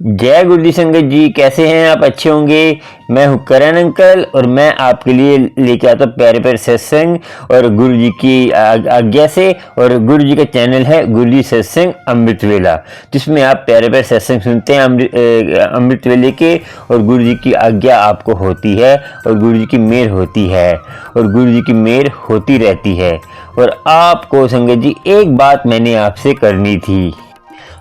जय गुरु जी संगत जी, कैसे हैं आप? अच्छे होंगे। मैं हूं करण अंकल और मैं आपके लिए लेके आता हूं प्यारे प्यारे सत्संग और गुरु जी की आज्ञा से। और गुरु जी का चैनल है गुरु जी सत्संग अमृत वेला, जिसमें आप प्यारे प्यारे सत्संग सुनते हैं अमृत वेले के। और गुरु जी की आज्ञा आपको होती है और गुरु जी की मेहर होती है और गुरु जी की मेहर होती रहती है। और आपको संगत जी एक बात मैंने आपसे करनी थी।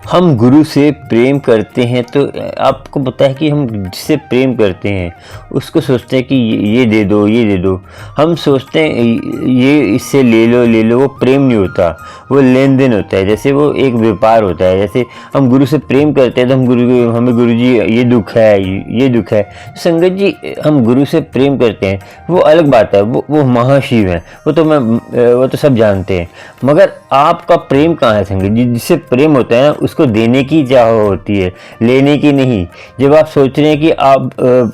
हम गुरु से प्रेम करते हैं तो आपको पता है कि हम जिससे प्रेम करते हैं उसको सोचते हैं कि ये दे दो, ये दे दो। हम सोचते हैं ये इससे ले लो। वो प्रेम नहीं होता, वो लेन देन होता है। जैसे वो एक व्यापार होता है। जैसे हम गुरु से प्रेम करते हैं तो हमें गुरु जी ये दुख है, ये दुख है। संगत जी, हम गुरु से प्रेम करते हैं वो अलग बात है, वो महाशिव है, वो तो सब जानते हैं। मगर आपका प्रेम कहाँ है संगत जी? जिससे प्रेम होता है ना, उसको देने की चाह होती है, लेने की नहीं। जब आप सोच रहे हैं कि आप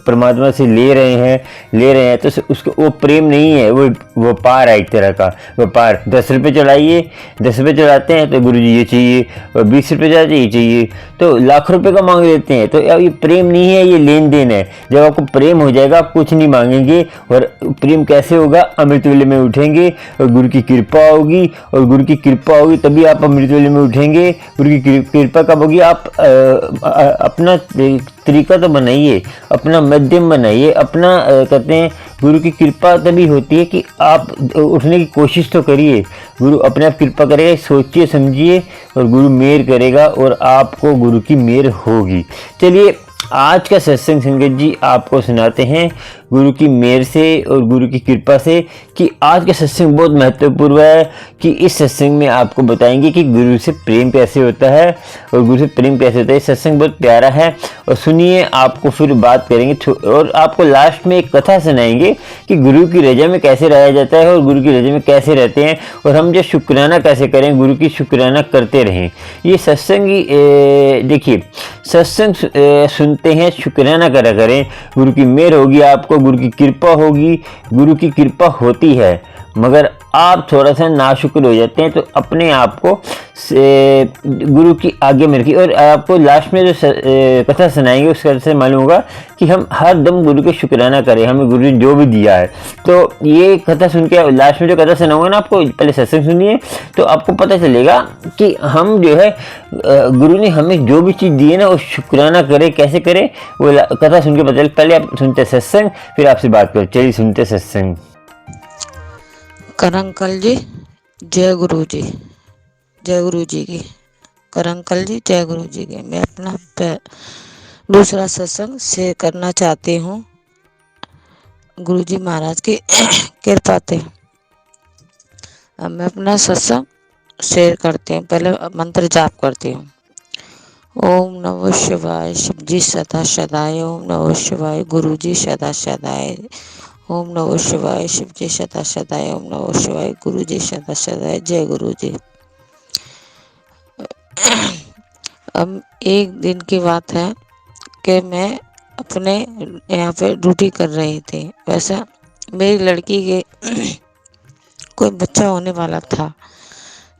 परमात्मा से ले रहे हैं तो उसको वो प्रेम नहीं है, वो व्यापार है, एक तरह का व्यापार। 10 रुपये चढ़ाइए, 10 रुपये चढ़ाते हैं तो गुरु जी ये चाहिए, और 20 रुपये चढ़ाते ये चाहिए, तो लाख रुपए का मांग लेते हैं। तो ये प्रेम नहीं है, ये लेन देन है। जब आपको प्रेम हो जाएगा आप कुछ नहीं मांगेंगे। और प्रेम कैसे होगा? अमृत वेले में उठेंगे और गुरु की कृपा होगी, और गुरु की कृपा होगी तभी आप अमृत वेले में उठेंगे। गुरु की कृपा कब होगी? आप अपना तरीका तो बनाइए, अपना माध्यम बनाइए, अपना कहते हैं गुरु की कृपा तभी होती है कि आप उठने की कोशिश तो करिए। गुरु अपने आप कृपा करेगा, सोचिए समझिए, और गुरु मेहर करेगा और आपको गुरु की मेहर होगी। चलिए आज का सत्संग संगत जी आपको सुनाते हैं गुरु की मेहर से और गुरु की कृपा से, कि आज का सत्संग बहुत महत्वपूर्ण है। कि इस सत्संग में आपको बताएंगे कि गुरु से प्रेम कैसे होता है और गुरु से प्रेम कैसे होता है। सत्संग बहुत प्यारा है और सुनिए, आपको फिर बात करेंगे और आपको लास्ट में एक कथा सुनाएंगे कि गुरु की रजा में कैसे रहा जाता है और गुरु की रजा में कैसे रहते हैं, और हम जो शुक्राना कैसे करें, गुरु की शुक्राना करते रहें। ये सत्संग देखिए, सत्संग सुनते हैं, शुक्राना करा करें, गुरु की मेहर होगी, आपको गुरु की कृपा होगी। गुरु की कृपा होती है, मगर आप थोड़ा सा नाशुक्र हो जाते हैं, तो अपने आप को गुरु की आगे में रखिए। और आपको लास्ट में जो कथा सुनाएंगे उसका से मालूम होगा कि हम हर दम गुरु के शुक्राना करें, हमें गुरु ने जो भी दिया है। तो ये कथा सुन के लास्ट में जो कथा सुनाऊंगा ना, आपको पहले सत्संग सुनिए तो आपको पता चलेगा कि हम जो है गुरु ने हमें जो भी चीज़ दी है ना, वो शुक्राना करें। कैसे करें वो कथा सुन के पता चले। पहले आप सुनते सत्संग, फिर आपसे बात करें। चलिए सुनते सत्संग। करण अंकल जी, जय गुरु जी, जय गुरु जी की। करण अंकल जी, जय गुरु जी की। मैं अपना दूसरा सत्संग शेयर करना चाहती हूँ गुरु जी महाराज की कृपा से। अब मैं अपना सत्संग शेयर करती हूँ। पहले मंत्र जाप करती हूँ। ओम नमः शिवाय, शिव जी सदा सदाय। ओम नमः शिवाय, गुरु जी सदा सदाय। ओम नमः शिवाय, शिव जी सदा सदाय। ओम नमः शिवाय, गुरु जी सदा सदाय। जय गुरु जी। अब एक दिन की बात है कि मैं अपने यहाँ पे ड्यूटी कर रही थी। वैसा मेरी लड़की के कोई बच्चा होने वाला था।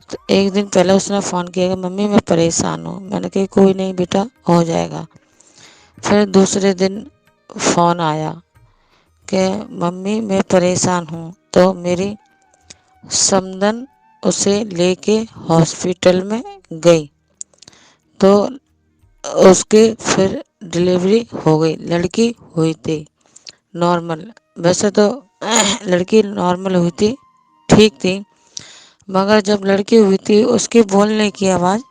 तो एक दिन पहले उसने फ़ोन किया कि मम्मी मैं परेशान हूँ। मैंने कहा कोई नहीं बेटा, हो जाएगा। फिर दूसरे दिन फ़ोन आया कि मम्मी मैं परेशान हूँ। तो मेरी समधन उसे लेके हॉस्पिटल में गई, तो उसकी फिर डिलीवरी हो गई। लड़की हुई थी नॉर्मल। वैसे तो लड़की नॉर्मल हुई थी, ठीक थी, मगर जब लड़की हुई थी उसके बोलने की आवाज़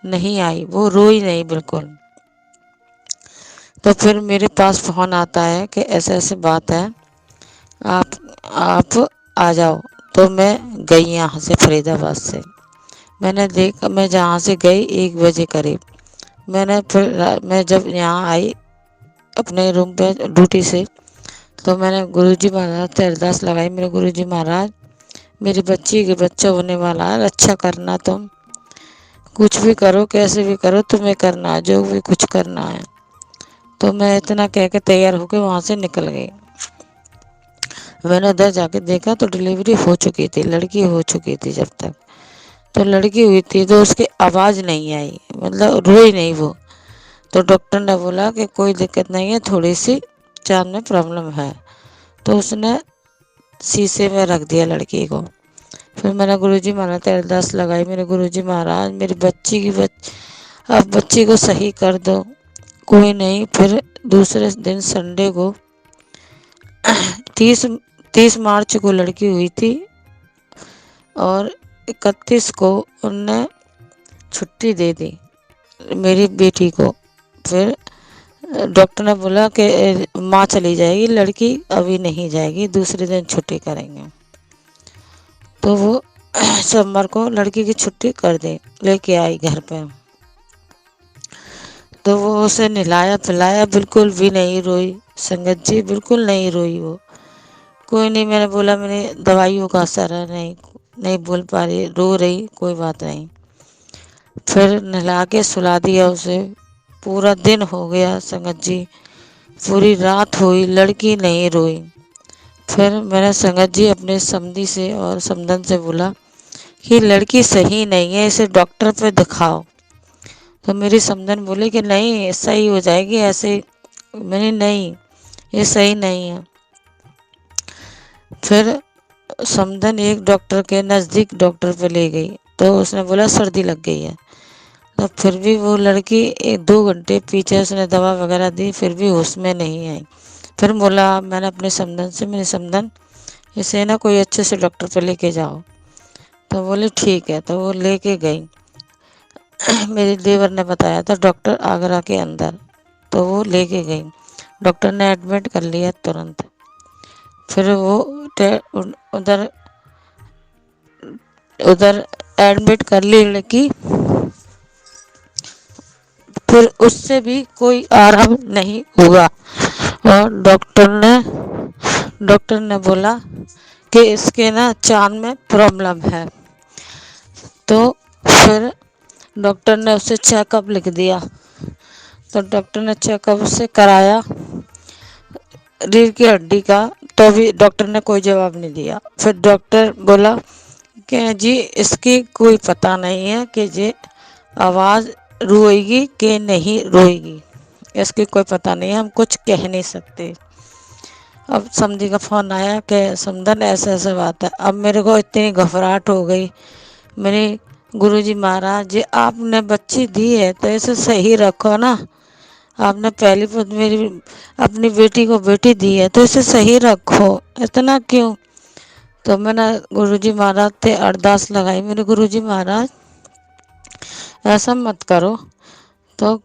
नहीं आई, वो रोई नहीं बिल्कुल। तो फिर मेरे पास फ़ोन आता है कि ऐसे ऐसे बात है, आप आ जाओ। तो मैं गई यहाँ से फरीदाबाद से। मैंने देखा, मैं जहाँ से गई 1 बजे करीब। मैं जब यहाँ आई अपने रूम पे ड्यूटी से, तो मैंने गुरुजी महाराज से अरदास लगाई। मेरे गुरुजी महाराज, मेरी बच्ची के बच्चा होने वाला है, अच्छा करना, तुम कुछ भी करो, कैसे भी करो, तुम्हें करना है, जो भी कुछ करना है। तो मैं इतना कह के तैयार होकर वहाँ से निकल गई। मैंने उधर जाके देखा तो डिलीवरी हो चुकी थी, लड़की हो चुकी थी। जब तक तो लड़की हुई थी तो उसकी आवाज़ नहीं आई, मतलब रोई नहीं वो। तो डॉक्टर ने बोला कि कोई दिक्कत नहीं है, थोड़ी सी चाँद में प्रॉब्लम है। तो उसने शीशे में रख दिया लड़की को। फिर मैंने गुरुजी महाराज से अरदास लगाई, मेरे गुरुजी महाराज मेरी बच्ची की अब बच्ची को सही कर दो। कोई नहीं। फिर दूसरे दिन संडे को 30 30 मार्च को लड़की हुई थी और 31 को उनने छुट्टी दे दी मेरी बेटी को। फिर डॉक्टर ने बोला कि माँ चली जाएगी, लड़की अभी नहीं जाएगी, दूसरे दिन छुट्टी करेंगे। तो वो सोमवार को लड़की की छुट्टी कर दी, लेके आई घर पे। तो वो उसे नहलाया पिलाया, बिल्कुल भी नहीं रोई संगत जी, बिल्कुल नहीं रोई वो। कोई नहीं, मैंने बोला मैंने दवाइयों का असर है, नहीं बोल पा रही, रो रही, कोई बात नहीं। फिर नहला के सुला दिया उसे। पूरा दिन हो गया संगत जी, पूरी रात हुई, लड़की नहीं रोई। फिर मैंने संगत जी अपने समधी से और समधन से बोला कि लड़की सही नहीं है, इसे डॉक्टर पे दिखाओ। तो मेरी समधन बोली कि नहीं सही हो जाएगी ऐसे। मैंने नहीं, ये सही नहीं है। फिर समधन एक डॉक्टर के नज़दीक डॉक्टर पे ले गई, तो उसने बोला सर्दी लग गई है। तो फिर भी वो लड़की 1-2 घंटे पीछे उसने दवा वगैरह दी, फिर भी होश में नहीं आई। फिर बोला मैंने अपने समधन से, मेरे समधन इसे ना कोई अच्छे से डॉक्टर पे लेके जाओ। तो बोले ठीक है। तो वो लेके गई। मेरे देवर ने बताया था डॉक्टर आगरा के अंदर, तो वो लेके गई। डॉक्टर ने एडमिट कर लिया तुरंत। फिर वो उधर उधर एडमिट कर ली लड़की। फिर उससे भी कोई आराम नहीं हुआ और डॉक्टर ने बोला कि इसके ना चाँद में प्रॉब्लम है। तो फिर डॉक्टर ने उसे चेकअप लिख दिया। तो डॉक्टर ने चेकअप उसे कराया रीढ़ की हड्डी का, तो भी डॉक्टर ने कोई जवाब नहीं दिया। फिर डॉक्टर बोला कि जी इसकी कोई पता नहीं है कि ये आवाज़ रोएगी कि नहीं रोएगी, इसकी कोई पता नहीं है, हम कुछ कह नहीं सकते। अब समधी का फ़ोन आया कि समधन ऐसे ऐसे बात है। अब मेरे को इतनी घबराहट हो गई। मेरे गुरुजी महाराज जी आपने बच्ची दी है तो इसे सही रखो ना, आपने पहली मेरी अपनी बेटी को बेटी दी है तो इसे सही रखो, इतना क्यों। तो मैंने गुरुजी महाराज से अरदास लगाई, मेरे गुरुजी महाराज ऐसा मत करो। तो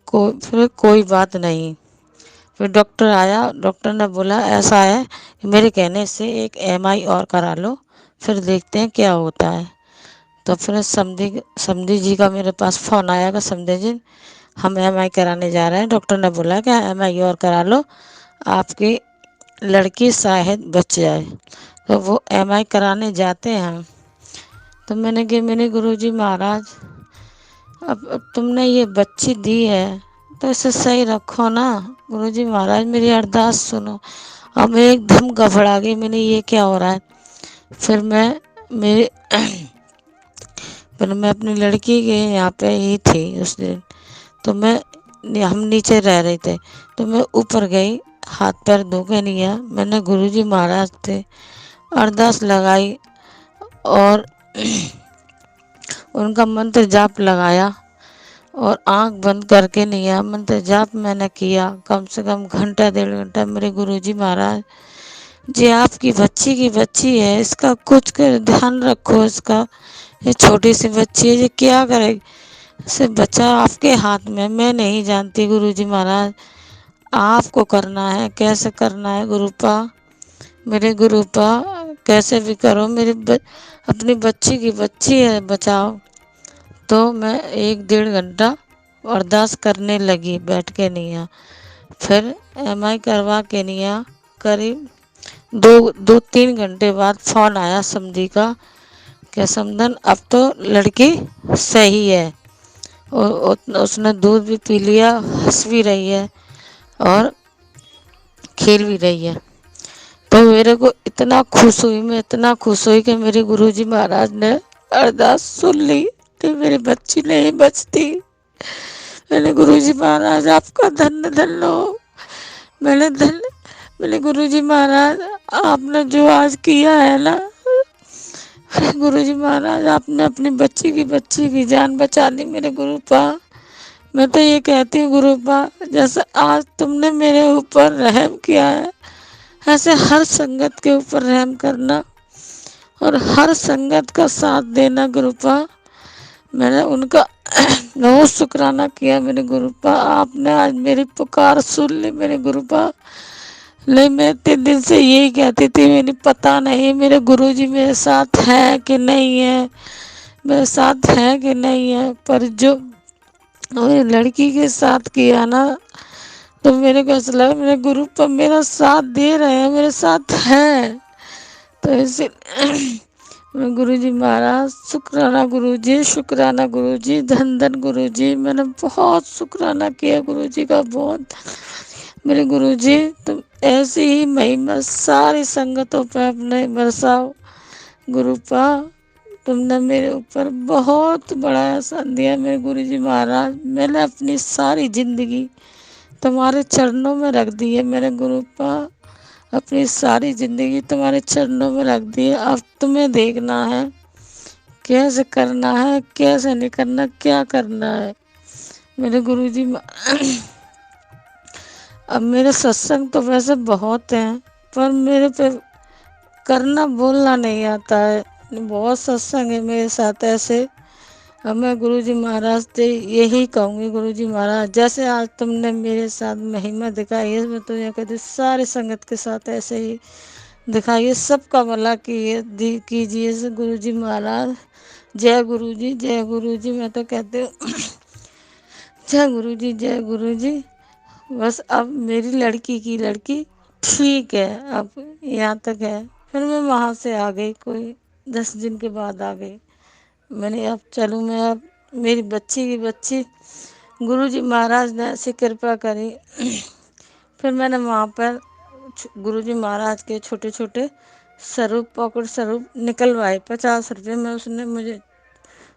फिर कोई बात नहीं। फिर डॉक्टर आया, डॉक्टर ने बोला ऐसा है कि मेरे कहने से एक एमआई और करा लो, फिर देखते हैं क्या होता है। तो फिर समधी जी का मेरे पास फ़ोन आया कि समधी जी हम एमआई कराने जा रहे हैं, डॉक्टर ने बोला कि एमआई और करा लो, आपकी लड़की शायद बच जाए। तो वो एमआई कराने जाते हैं। तो मैंने कहा मेरे गुरुजी महाराज अब तुमने ये बच्ची दी है तो इसे सही रखो ना, गुरुजी महाराज मेरी अरदास सुनो। अब मैं एकदम घबरा गई, मैंने ये क्या हो रहा है। फिर मेरे फिर मैं अपनी लड़की के यहाँ पे ही थी उस दिन। तो हम नीचे रह रहे थे, तो मैं ऊपर गई, हाथ पैर धो के लिया, मैंने गुरुजी महाराज से अरदास लगाई और उनका मंत्र जाप लगाया और आंख बंद करके लिया, मंत्र जाप मैंने किया कम से कम घंटा 1.5 घंटा। मेरे गुरुजी महाराज जी आपकी बच्ची है, इसका कुछ कर ध्यान रखो, इसका ये छोटी सी बच्ची है, ये क्या करेगी, इसे बचा आपके हाथ में, मैं नहीं जानती गुरुजी महाराज, आपको करना है, कैसे करना है गुरुपा, मेरे गुरुपा कैसे भी करो, अपनी बच्ची है, बचाओ। तो मैं 1-1.5 घंटा अरदास करने लगी बैठ के निया। फिर एमआई करवा के निया, करीब 2-3 घंटे बाद फ़ोन आया समधी का कि समधन अब तो लड़की सही है और उसने दूध भी पी लिया, हंस भी रही है और खेल भी रही है। तो मेरे को इतना खुश हुई, मैं इतना खुश हुई कि मेरे गुरुजी महाराज ने अरदास सुन ली कि मेरी बच्ची नहीं बचती। मैंने गुरुजी महाराज आपका धन्य धन्य हो। मैंने धन्य मैंने गुरुजी महाराज आपने जो आज किया है ना, गुरुजी महाराज आपने अपनी बच्ची की जान बचा दी मेरे गुरुपा। मैं तो ये कहती हूँ गुरुपा, जैसे आज तुमने मेरे ऊपर रहम किया है, ऐसे हर संगत के ऊपर रहम करना और हर संगत का साथ देना गुरुपा। मैंने उनका बहुत शुक्राना किया मेरे गुरुपा, आपने आज मेरी पुकार सुन ली मेरे गुरुपा। नहीं, मैं इतने दिन से यही कहती थी, मैंने पता नहीं मेरे गुरुजी मेरे साथ है कि नहीं है, मेरे साथ है कि नहीं है, पर जो मेरी लड़की के साथ किया ना, तो मेरे को ऐसा लगा मेरे गुरु पर मेरा साथ दे रहे हैं, मेरे साथ हैं। तो इसी गुरुजी महाराज शुक्राना, गुरुजी शुक्राना, गुरुजी धन धन गुरुजी। मैंने बहुत शुक्राना किया गुरुजी का, बहुत। मेरे गुरुजी तुम ऐसी ही महिमा सारी संगतों पर अपने बरसाओ गुरुपा। तुमने मेरे ऊपर बहुत बड़ा एहसान दिया मेरे गुरुजी महाराज। मैंने अपनी सारी जिंदगी तुम्हारे चरणों में रख दी है मेरे गुरुपा, अपनी सारी जिंदगी तुम्हारे चरणों में रख दी है। अब तुम्हें देखना है कैसे करना है, कैसे नहीं करना, क्या करना है मेरे गुरुजी। अब मेरे सत्संग तो वैसे बहुत हैं, पर मेरे पे करना बोलना नहीं आता है। बहुत सत्संग है मेरे साथ ऐसे। अब मैं गुरुजी महाराज से यही कहूँगी, गुरुजी महाराज जैसे आज तुमने मेरे साथ महिमा दिखाई है, मैं तो ये कहती सारे संगत के साथ ऐसे ही दिखाइए, सबका भला कीजिए गुरुजी महाराज। जय गुरुजी, जय गुरुजी। मैं तो कहती हूँ जय गुरुजी, जय गुरुजी। बस अब मेरी लड़की ठीक है, अब यहाँ तक है। फिर मैं वहाँ से आ गई, कोई 10 दिन के बाद आ गई। मैंने अब चलूँ मैं, अब मेरी बच्ची गुरुजी महाराज ने ऐसी कृपा करी। फिर मैंने वहाँ पर गुरुजी महाराज के छोटे छोटे स्वरूप, पॉकेट स्वरूप निकलवाए। 50 रुपये में उसने मुझे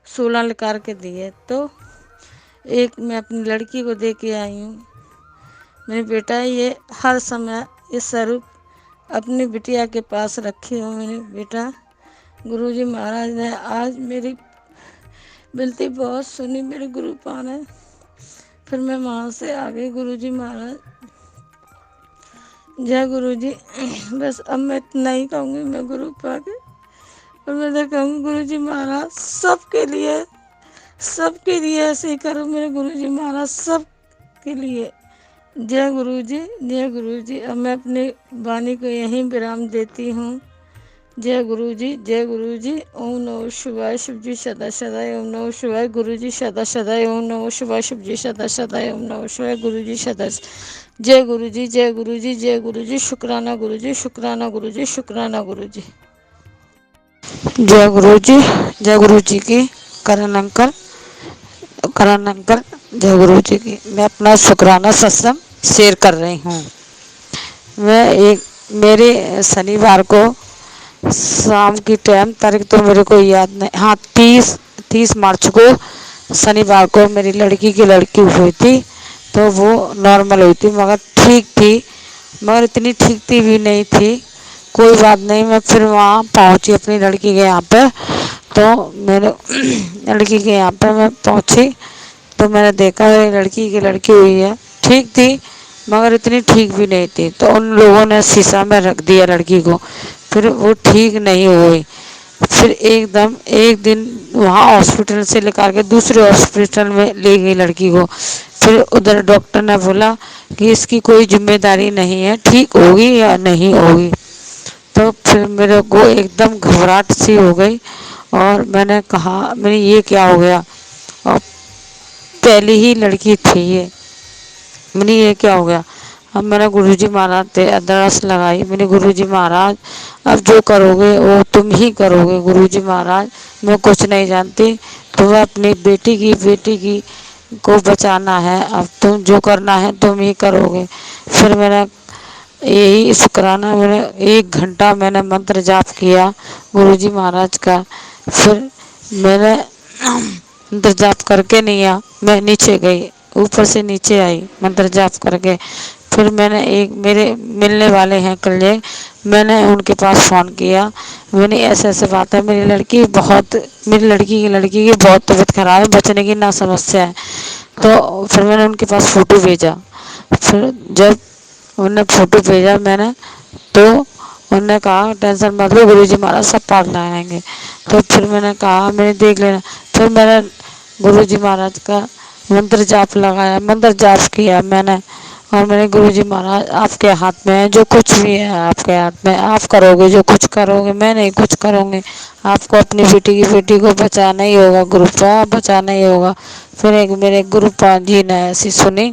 16 निकाल के दिए। तो एक मैं अपनी लड़की को दे के आई हूँ। मेरी बेटा ये हर समय ये स्वरूप अपनी बिटिया के पास रखी हूँ। मेरी बेटा गुरुजी महाराज ने आज मेरी बिनती बहुत सुनी मेरे गुरुपा ने। फिर मैं वहाँ से आ गई। गुरुजी महाराज जय गुरुजी। बस अब मैं इतना ही कहूँगी मैं गुरुपा के, और मैं तो कहूँगी गुरुजी महाराज सबके लिए ऐसे ही करो मेरे गुरुजी महाराज, सबके लिए। जय गुरुजी, जय गुरुजी। अब मैं अपनी वाणी को यहीं विराम देती हूँ। जय गुरुजी, जय गुरुजी। ओम नमः शिवाय। शिवजी सदा सदा ओम नमः शिवाय। गुरुजी सदा सदा ओम नमः शिवाय। शिवजी सदा सदा ओम नमः शिवाय। गुरुजी सदा। जय गुरुजी, जय गुरुजी, जय गुरुजी। शुक्राना गुरुजी, शुक्राना गुरुजी, शुक्राना गुरुजी। जय गुरुजी, जय गुरुजी की। करण अंकल जय गुरुजी की। मैं अपना शुक्राना सत्संग शेयर कर रही हूँ। मैं एक मेरे शनिवार को शाम की टाइम, तारीख तो मेरे को याद नहीं, हाँ 30 मार्च को शनिवार को मेरी लड़की हुई थी। तो वो नॉर्मल हुई थी, मगर ठीक थी, मगर इतनी ठीक थी भी नहीं थी। कोई बात नहीं, मैं फिर वहाँ पहुँची अपनी लड़की के यहाँ पे। तो मेरे लड़की के यहाँ पे मैं पहुँची तो मैंने देखा मेरी लड़की हुई है, ठीक थी मगर इतनी ठीक भी नहीं थी। तो उन लोगों ने शीशा में रख दिया लड़की को, फिर वो ठीक नहीं हुई। फिर एकदम एक दिन वहाँ हॉस्पिटल से लेकर के दूसरे हॉस्पिटल में ले गई लड़की को। फिर उधर डॉक्टर ने बोला कि इसकी कोई जिम्मेदारी नहीं है, ठीक होगी या नहीं होगी। तो फिर मेरे को एकदम घबराहट सी हो गई और मैंने कहा मैंने ये क्या हो गया, और पहली ही लड़की थी ये, मैंने ये क्या हो गया। अब मैंने गुरुजी महाराज से अरदास लगाई, मैंने गुरुजी महाराज अब जो करोगे वो तुम ही करोगे। गुरुजी महाराज मैं कुछ नहीं जानती, तुम्हें अपनी बेटी की को बचाना है, अब तुम जो करना है तुम ही करोगे। फिर मैंने यही शुक्राना, मैंने 1 घंटा मैंने मंत्र जाप किया गुरुजी महाराज का। फिर मैंने मंत्र जाप करके नहीं आ, मैं नीचे गई ऊपर से नीचे आई मंत्र जाप करके। फिर मैंने एक मेरे मिलने वाले हैं कल, मैंने उनके पास फ़ोन किया। मैंने ऐसे ऐसे बात है, मेरी लड़की की बहुत तबीयत खराब है, बचने की ना समस्या है। तो फिर मैंने उनके पास फ़ोटो भेजा। फिर जब उन्होंने फ़ोटो भेजा मैंने, तो उन्होंने कहा टेंशन मत लो, गुरुजी महाराज सब पार लगाएंगे। तो फिर मैंने कहा मैंने देख लेना। फिर मैंने गुरुजी महाराज का मंत्र जाप लगाया, मंत्र जाप किया मैंने। और मैंने गुरुजी महाराज आपके हाथ में है, जो कुछ भी है आपके हाथ में, आप करोगे जो कुछ करोगे, मैं नहीं कुछ करूँगी। आपको अपनी बेटी को बचाना ही होगा गुरुपा, बचाना ही होगा। फिर एक मेरे गुरुपा जी ने ऐसी सुनी,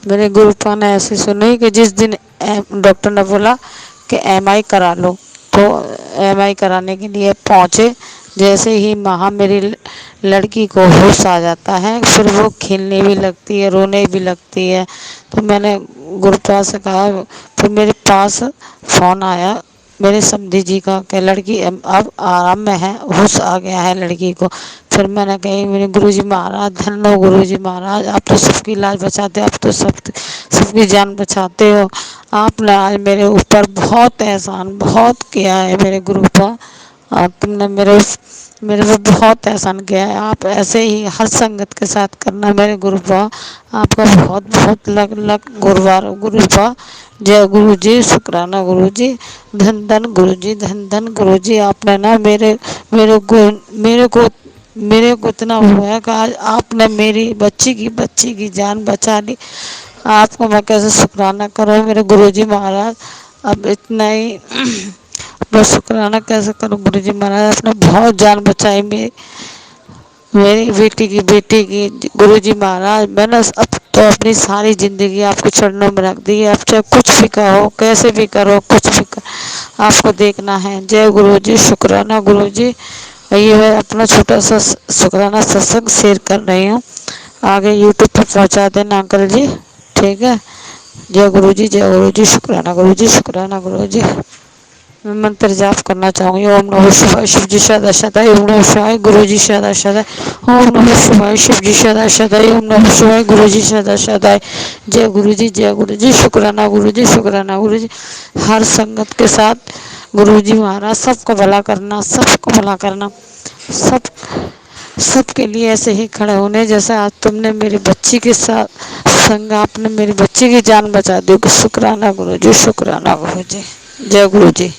मेरे गुरुपा ने ऐसी सुनी कि जिस दिन डॉक्टर ने बोला कि एमआई करा लो, तो एमआई कराने के लिए पहुँचे। जैसे ही वहाँ मेरी लड़की को होश आ जाता है, फिर वो खेलने भी लगती है, रोने भी लगती है। तो मैंने गुरुपा से कहा, फिर मेरे पास फ़ोन आया मेरे समधी जी का कि लड़की अब आराम में है, होश आ गया है लड़की को। फिर मैंने कही मेरे गुरुजी महाराज धन्य हो, गुरुजी महाराज आप तो सबकी इलाज बचाते हो, आप तो सबकी जान बचाते हो। आपने आज मेरे ऊपर बहुत एहसान बहुत किया है मेरे गुरुपा, और तुमने मेरे पे बहुत एहसान किया है। आप ऐसे ही हर संगत के साथ करना मेरे गुरुपा। आपका बहुत बहुत लख लख गुरुवार गुरुपा। जय गुरु जी, शुक्राना गुरु जी, धन धन गुरु जी, धन धन गुरु जी। आपने ना मेरे को मेरे को मेरे को इतना हुआ है कि आज आपने मेरी बच्ची की जान बचा ली। आपको मैं कैसे शुक्राना करूँ मेरे गुरुजी महाराज। अब इतना ही मैं शुक्राना कैसे करूँ गुरुजी महाराज, आपने बहुत जान बचाई मेरी बेटी की गुरुजी महाराज। मैंने अब तो अपनी सारी ज़िंदगी आपके चरणों में रख दी है। आप चाहे कुछ भी कहो, कैसे भी करो, कुछ भी करो, आपको देखना है। जय गुरु जी, शुक्राना गुरु जी। ये मैं अपना छोटा सा शुक्राना सत्संग शेयर कर रही हूँ, आगे यूट्यूब पर पहुँचा देना अंकल जी, ठीक है। जय गुरु जी, जय गुरु जी, शुक्राना गुरु जी, शुक्राना गुरु जी। मैं मंत्र जाप करना चाहूँगी। ओम नमः शिवाय, शिव जी सदा सदा, ओम नमः शिवाय, गुरु जी सदा सदा, ओम नमः शिवाय, शिव जी सदा सदा, ओम नमः शिवाय, गुरु जी सदा सदा। जय गुरु जी, जय गुरु जी, शुक्राना गुरु जी, शुक्राना गुरु जी। हर संगत के साथ गुरु जी महाराज सबको भला करना, सबको भला करना, सब सबके लिए ऐसे ही खड़े होने जैसा आज तुमने मेरी बच्ची के साथ संग, आपने मेरी बच्ची की जान बचा दी। शुक्राना गुरु जी, शुक्राना गुरु जी। जय गुरु जी।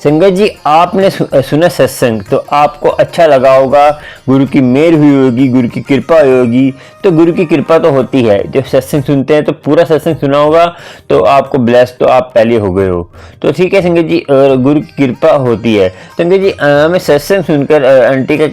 संगत जी, आपने सुना सत्संग तो आपको अच्छा लगा होगा, गुरु की मेहर हुई होगी, गुरु की कृपा हुई होगी। तो गुरु की कृपा तो होती है, जब सत्संग सुनते हैं तो पूरा सत्संग सुना होगा तो आपको ब्लेस तो आप पहले हो गए हो। तो ठीक है संगत जी, और गुरु की कृपा होती है। संगत जी, हमें सत्संग सुनकर आंटी का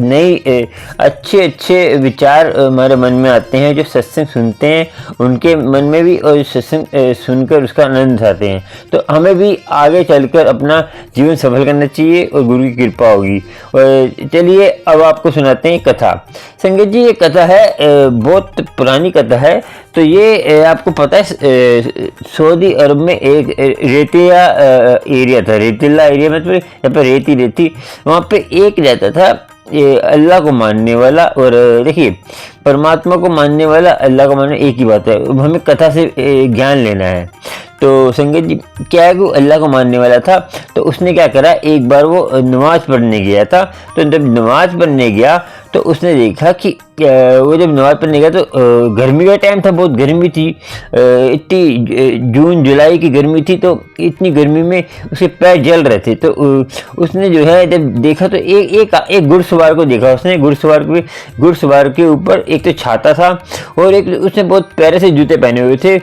नई अच्छे विचार हमारे मन में आते हैं। जो सत्संग सुनते हैं उनके मन में भी और सत्संग सुनकर उसका आनंद उठाते हैं। तो हमें भी आगे चलकर अपना जीवन सफल करना चाहिए और गुरु की कृपा होगी। और चलिए अब आपको सुनाते हैं कथा। संगत जी, ये कथा है बहुत पुरानी कथा है। तो ये आपको पता है सऊदी अरब में एक रेतिया एरिया था, रेतीला एरिया मतलब यहाँ पर रेती वहाँ पे एक रहता था ये अल्लाह को मानने वाला। और देखिए, परमात्मा को मानने वाला, अल्लाह को मानने एक ही बात है। हमें कथा से ज्ञान लेना है। तो संगत जी, क्या है कि वो अल्लाह को मानने वाला था। तो उसने क्या करा, एक बार वो नमाज पढ़ने गया था। तो जब नमाज पढ़ने गया तो उसने देखा कि वो जब नमाज पढ़ने गया तो गर्मी का टाइम था, बहुत गर्मी थी, इतनी जून जुलाई की गर्मी थी। तो इतनी गर्मी में उसके पैर जल रहे थे। तो उसने जो है जब देखा तो एक घुड़सवार को देखा उसने। घुड़सवार के ऊपर एक तो छाता था और एक उसने बहुत प्यारे से जूते पहने हुए थे।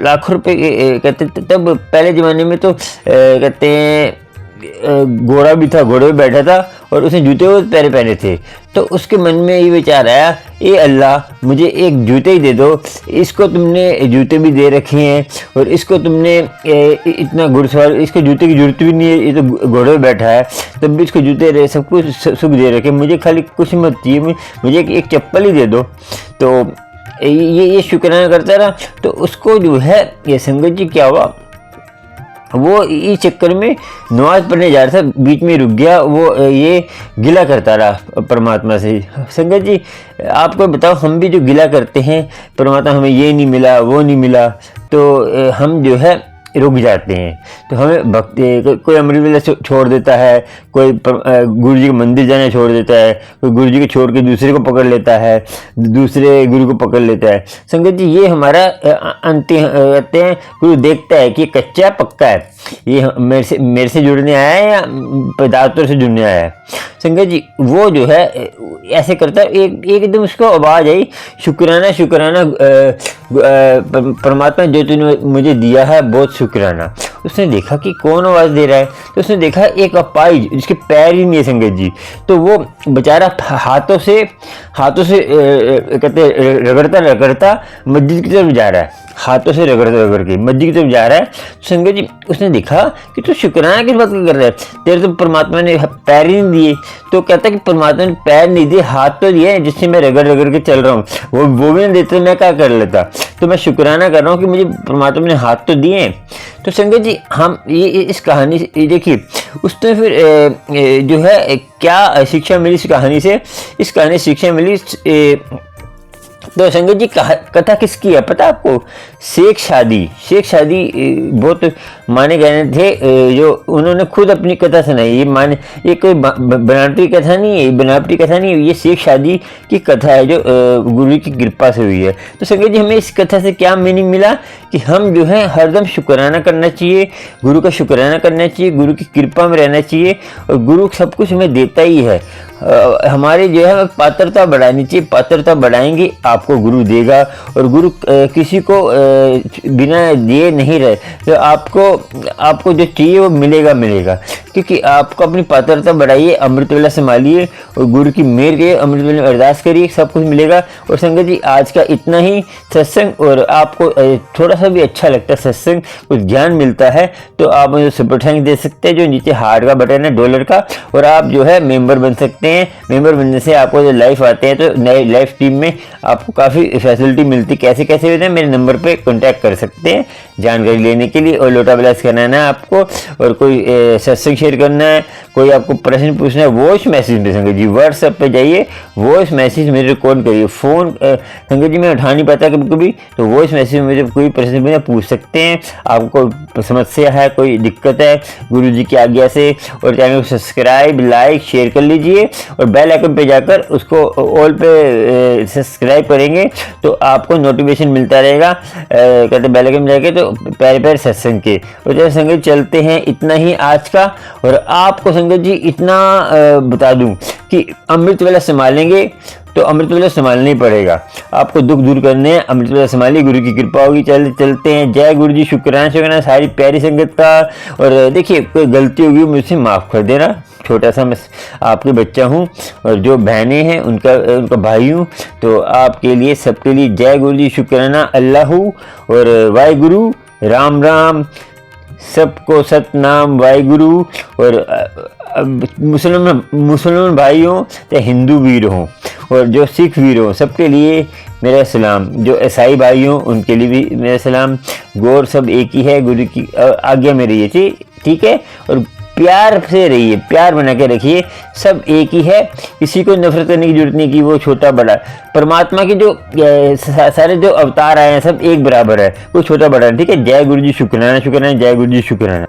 लाखों रुपए कहते, तब पहले ज़माने में तो कहते हैं घोड़ा भी था, घोड़े पे बैठा था और उसने जूते बहुत प्यारे पहने थे। तो उसके मन में ये विचार आया, ए अल्लाह, मुझे एक जूते ही दे दो। इसको तुमने जूते भी दे रखे हैं और इसको तुमने इतना घुड़सवार, इसको जूते की जरूरत भी नहीं है, ये तो घोड़े पे बैठा है, तब भी इसको जूते रहे, सब कुछ सुख दे रखे, मुझे खाली कुछ मत चाहिए, मुझे एक चप्पल ही दे दो। तो ये शुक्राना करता रहा। तो उसको जो है ये संगत जी क्या हुआ, वो इस चक्कर में नमाज पढ़ने जा रहा था, बीच में रुक गया, वो ये गिला करता रहा परमात्मा से। संगत जी आपको बताओ, हम भी जो गिला करते हैं परमात्मा हमें ये नहीं मिला वो नहीं मिला, तो हम जो है रुक जाते हैं। तो हमें भक्ति, कोई अमृत वेला छोड़ देता है, कोई गुरु जी के मंदिर जाना छोड़ देता है, कोई गुरु जी को छोड़ के दूसरे को पकड़ लेता है, दूसरे गुरु को पकड़ लेता है। संगत जी ये हमारा अंतिम कहते हैं, गुरु देखता है कि कच्चा पक्का है, ये मेरे से जुड़ने आया है या पदार्थों से जुड़ने आया है। संगत जी वो जो है ऐसे करता है, एकदम उसको आवाज़ आई, शुक्राना शुक्राना परमात्मा जो तूने मुझे दिया है बहुत शुक्राना। उसने देखा कि कौन आवाज़ दे रहा है, तो उसने देखा एक अपाहिज जिसके पैर ही नहीं है संगत जी, तो वो बेचारा हाथों से कहते रगड़ता मस्जिद की तरफ जा रहा है, हाथों से रगड़ के मस्जिद की तरफ जा रहा है। तो संगत जी उसने देखा कि तू शुक्राना किस बात का कर रहा है, तेरे तो परमात्मा ने पैर ही नहीं दिए। तो कहता कि परमात्मा ने पैर नहीं दिए, हाथ तो दिए जिससे मैं रगड़ के चल रहा हूँ, वो भी नहीं देते मैं क्या कर लेता। तो मैं शुक्राना कर रहा हूँ कि मुझे परमात्मा ने हाथ तो दिए। तो संगत जी हम ये इस कहानी से देखिए, उसने फिर जो है क्या शिक्षा मिली इस कहानी से, इस कहानी से शिक्षा मिली। तो संगत जी कथा किसकी है पता आपको? शेख शादी बहुत माने गए थे, जो उन्होंने खुद अपनी कथा सुनाई। ये कोई बनावटी कथा नहीं है, ये शेख शादी की कथा है जो गुरु की कृपा से हुई है। तो संगत जी हमें इस कथा से क्या मीनिंग मिला कि हम जो है हरदम शुक्राना करना चाहिए, गुरु का शुक्राना करना चाहिए, गुरु की कृपा में रहना चाहिए, और गुरु सब कुछ हमें देता ही है। हमारी जो है पात्रता बढ़ानी चाहिए, पात्रता बढ़ाएंगे आपको गुरु देगा, और गुरु किसी को बिना दिए नहीं रहे, तो आपको जो चाहिए वो मिलेगा, क्योंकि आपको अपनी पात्रता बढ़ाइए, अमृत वेला संभालिए और गुरु की मेहर के अमृत वेला में अरदास करिए, सब कुछ मिलेगा। और संगत जी आज का इतना ही सत्संग, और आपको थोड़ा सा भी अच्छा लगता है सत्संग, कुछ ज्ञान मिलता है, तो आप मुझे सुपर थैंक्स दे सकते हैं, जो नीचे हार्ट का बटन है $1 का, और आप जो है मेंबर बन सकते हैं। मेंबर बनने से आपको जो लाइव आते हैं, तो नए लाइव टीम में आपको काफ़ी फैसिलिटी मिलती। कैसे होते हैं, मेरे नंबर पे कांटेक्ट कर सकते हैं जानकारी लेने के लिए। और लोटा ब्लास करना है आपको, और कोई सत्संग शेयर करना है, कोई आपको प्रश्न पूछना है, वॉइस मैसेज में संगत जी व्हाट्सएप पे जाइए, वॉइस मैसेज मेरे रिकॉर्ड करिए। फ़ोन संगत जी मैं उठा नहीं पाता कभी, तो वॉइस मैसेज में मुझे कोई प्रश्न भी पूछ सकते हैं। आपको कोई समस्या है, कोई दिक्कत है, गुरु जी की आज्ञा से, और चैनल को सब्सक्राइब लाइक शेयर कर लीजिए, और बेल आइकन पे जाकर उसको ऑल पे सब्सक्राइब करेंगे तो आपको नोटिफिकेशन मिलता रहेगा। कहते बेल आइकन में जाके तो पैर सत्संग के। और जैसे संगत चलते हैं, इतना ही आज का। और आपको संगत जी इतना बता दूं कि अमृत वेला संभालेंगे तो अमृत वेला संभालना ही पड़ेगा, आपको दुख दूर करने हैं, अमृत वेला संभालिए, गुरु की कृपा होगी। चलते हैं। जय गुरु जी, शुक्राना सारी प्यारी संगत का। और देखिए कोई गलती होगी मुझसे माफ़ कर देना, छोटा सा मैं आपके बच्चा हूँ, और जो बहनें हैं उनका भाई हूँ, तो आपके लिए सबके लिए जय गुरु जी, शुक्राना, अल्लाह और वाहिगुरु, राम राम, सबको सतनाम वाहिगुरु। और मुसलमान भाई हों या हिंदू वीर हों, और जो सिख वीर हों, सबके लिए मेरा सलाम। जो ईसाई भाई हों उनके लिए भी मेरा सलाम। गौर सब एक ही है, गुरु की आज्ञा में रहिए, ठीक है। और प्यार से रहिए, प्यार बना के रखिए, सब एक ही है, किसी को नफरत करने की जरूरत नहीं कि वो छोटा बड़ा। परमात्मा के जो सारे जो अवतार आए हैं सब एक बराबर है, कोई छोटा बड़ा, ठीक है। जय गुरु जी, शुक्राना, जय गुरु जी, शुक्राना।